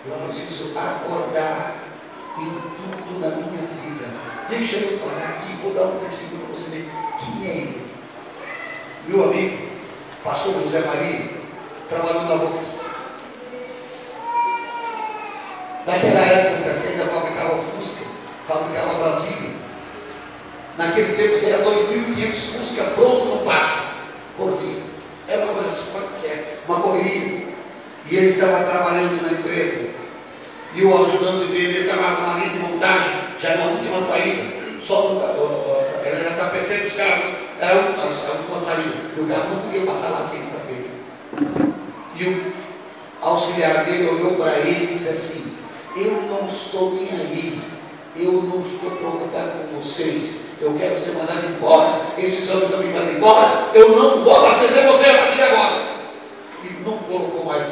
Eu preciso acordar em tudo na minha vida. Deixa eu parar aqui, vou dar um testemunho para você ver quem é ele. Meu amigo, pastor José Maria, trabalhou na Vox. Naquela época que ainda fabricava Fusca, fabricava Brasília. Naquele tempo você ia 2.500 Fusca pronto no pátio, por dia. Era uma coisa assim, pode ser, uma correria. E ele estava trabalhando na empresa. E o ajudante dele estava na linha de montagem, já na última saída. Só no ele era tapeceiro dos carros, era a última saída. E o carro não podia passar lá assim para frente. E o auxiliar dele olhou para ele e disse assim: eu não estou nem aí, eu não estou preocupado com vocês, eu quero ser mandado embora. Esses homens estão me mandando embora, eu não vou abastecer você a partir de agora. E não colocou mais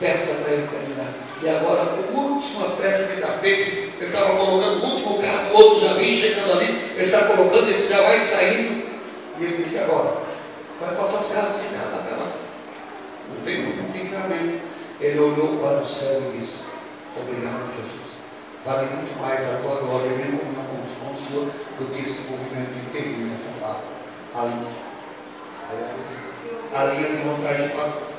peça para ele caminhar. E agora, a última peça de tapete, ele estava colocando o último carro, o outro já vem chegando ali, ele está colocando, esse já vai saindo. E ele disse: agora, vai passar os carros, esse carro está acabado. Não tem ferramenta. Ele olhou para o céu e disse: obrigado, Jesus. Vale muito mais a tua glória e minha comunhão com o Senhor do que esse movimento inteiro nessa palavra. A linha de montagem parou.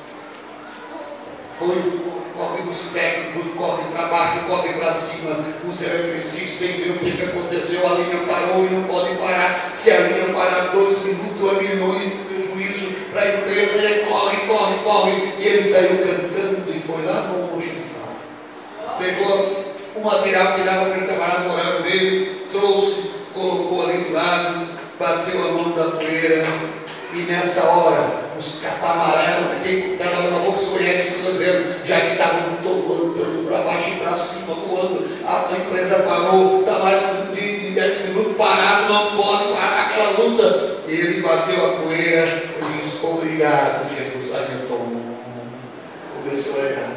Corre os técnicos, corre para baixo, corre para cima. Os eletricistas tem que ver o que aconteceu. A linha parou e não pode parar. Se a linha parar 2 minutos, é milhões de prejuízo para a empresa. Ele corre. E ele saiu cantando e foi lá no almoxarifado. Pegou o material que dava para ele trabalhar no horário dele, trouxe, colocou ali do lado, bateu a mão da poeira. E nessa hora, os catamarelos, quem trabalha na boca conhece o que eu estou dizendo, já estavam todo andando para baixo e para cima, voando. A empresa parou, está mais de 10 minutos parado, não pode parar aquela luta. Ele bateu a poeira e disse: obrigado, Jesus. A gente começou a errar.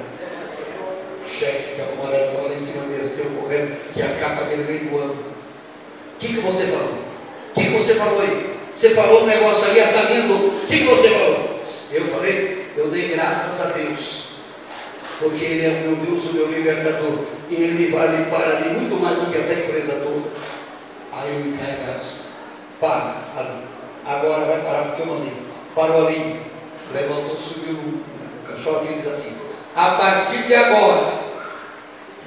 O chefe que estava lá em cima desceu correndo, que a capa dele veio voando. O que você falou? O que você falou aí? Você falou um negócio aí, essa língua, o que você falou? Eu falei: eu dei graças a Deus, porque Ele é o meu Deus, o meu libertador, e Ele vale para mim muito mais do que essa empresa toda. Aí eu encarregado: para ali, agora vai parar porque eu mandei. Parou ali, levantou, subiu no caixote e diz assim: a partir de agora,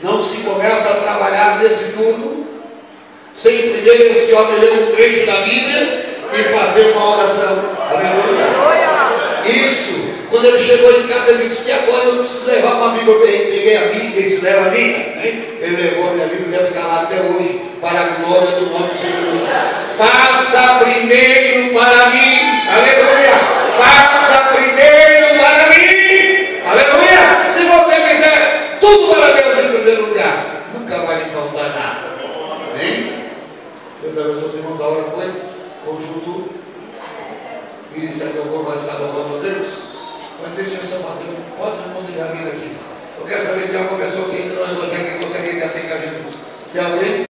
não se começa a trabalhar nesse turno sem primeiro esse homem ler um trecho da Bíblia e fazer uma oração. Aleluia. Isso. Quando ele chegou em casa, ele disse: e agora eu preciso levar uma Bíblia. Eu peguei a Bíblia, ele disse: leva a minha. Ele levou a minha Bíblia, deve ficar lá até hoje, para a glória do nome de Jesus. Faça primeiro para mim. Aleluia. Faça primeiro para mim. Aleluia. Se você fizer tudo para Deus em primeiro lugar, nunca vai lhe faltar nada. Amém? Deus abençoe os irmãos. A hora foi conjunto. Iniciativa vai estar louvando a Deus. Mas deixa eu só fazer pode não conseguir vir aqui. Eu quero saber se há uma pessoa que entra no Evangelho que consegue aceitar Jesus. Tem alguém?